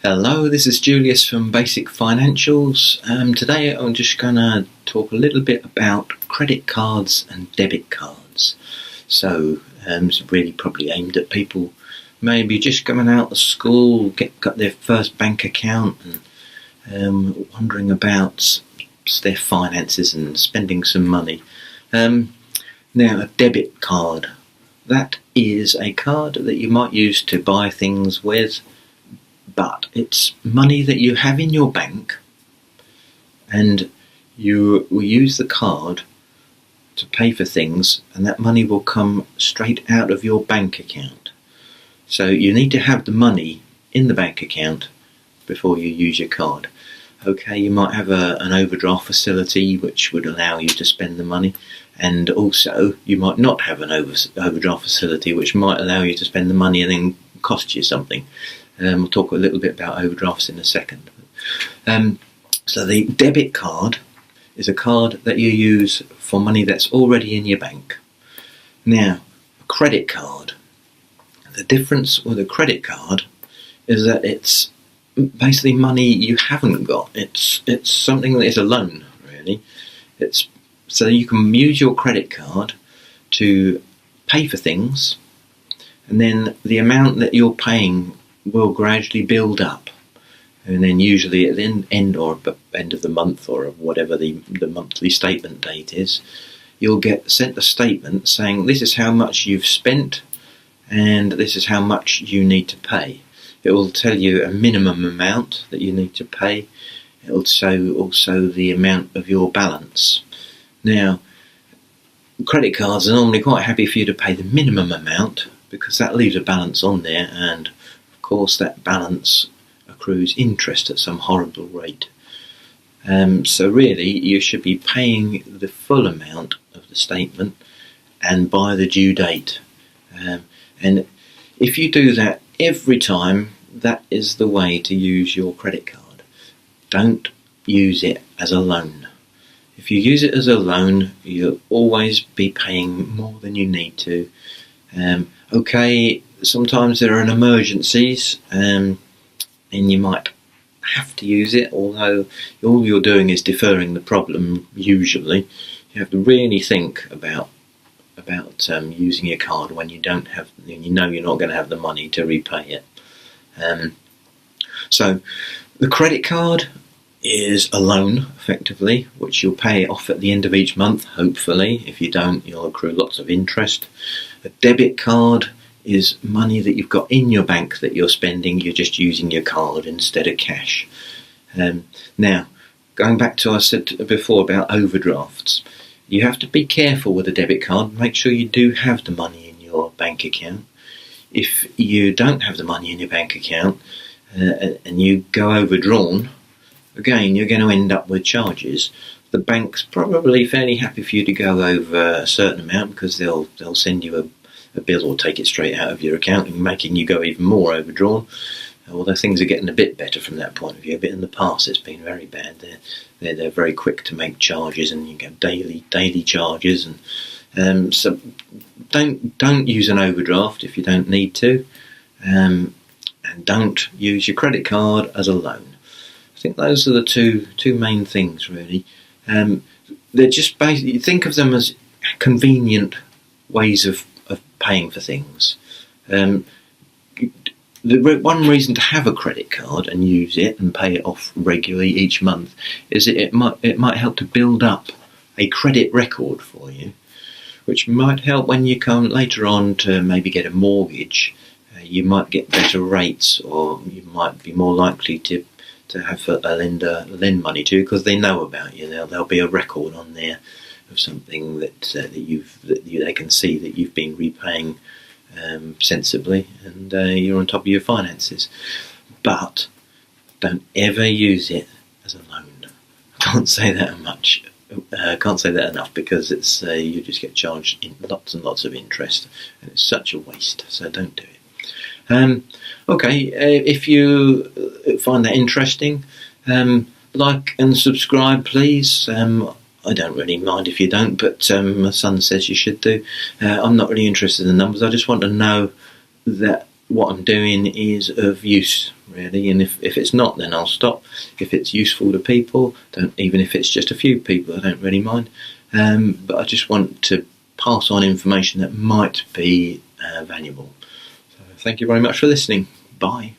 Hello, this is Julius from Basic Financials. Today I'm just going to talk a little bit about credit cards and debit cards. So it's really probably aimed at people maybe just coming out of school, got their first bank account and wondering about their finances and spending some money. Now, a debit card. That is a card that you might use to buy things with, but it's money that you have in your bank and you will use the card to pay for things, and that money will come straight out of your bank account. So you need to have the money in the bank account before you use your card. Okay, you might have an overdraft facility which would allow you to spend the money, and also you might not have an overdraft facility which might allow you to spend the money and then cost you something. We'll talk a little bit about overdrafts in a second. So the debit card is a card that you use for money that's already in your bank. Now, a credit card. The difference with a credit card is that it's basically money you haven't got. It's something that is a loan, really. It's so you can use your credit card to pay for things, and then the amount that you're paying will gradually build up, and then usually at the end of the month, or whatever the monthly statement date is, you'll get sent a statement saying this is how much you've spent and this is how much you need to pay. It will tell you a minimum amount that you need to pay. It will show also the amount of your balance. Now, credit cards are normally quite happy for you to pay the minimum amount because that leaves a balance on there, and of course that balance accrues interest at some horrible rate. So really you should be paying the full amount of the statement and by the due date. And if you do that every time, that is the way to use your credit card. Don't use it as a loan. If you use it as a loan, you'll always be paying more than you need to. Okay, sometimes there are emergencies, and you might have to use it, although all you're doing is deferring the problem usually. You have to really think about using your card when you don't have, you know you're not going to have the money to repay it. So the credit card is a loan, effectively, which you'll pay off at the end of each month, hopefully. If you don't, you'll accrue lots of interest. A debit card is money that you've got in your bank that you're spending, you're just using your card instead of cash. Now, going back to what I said before about overdrafts, you have to be careful with a debit card. Make sure you do have the money in your bank account. If you don't have the money in your bank account and you go overdrawn, again, you're going to end up with charges. The bank's probably fairly happy for you to go over a certain amount because they'll send you a bill or take it straight out of your account, and making you go even more overdrawn. Although things are getting a bit better from that point of view, but in the past it's been very bad. They're very quick to make charges, and you get daily charges, and so don't use an overdraft if you don't need to, and don't use your credit card as a loan. I think those are the two main things, really. They're just basically, think of them as convenient ways of paying for things. The one reason to have a credit card and use it and pay it off regularly each month is that it might help to build up a credit record for you, which might help when you come later on to maybe get a mortgage. You might get better rates, or you might be more likely to have a lender lend money to because they know about you. There'll be a record on there of something that they can see that you've been repaying sensibly, and you're on top of your finances. But don't ever use it as a loan. I can't say that enough because it's you just get charged in lots and lots of interest, and it's such a waste. So don't do it. Okay, if you find that interesting, like and subscribe, please. I don't really mind if you don't, but my son says you should do. I'm not really interested in the numbers. I just want to know that what I'm doing is of use, really. And if it's not, then I'll stop. If it's useful to people, even if it's just a few people, I don't really mind. But I just want to pass on information that might be valuable. So thank you very much for listening. Bye.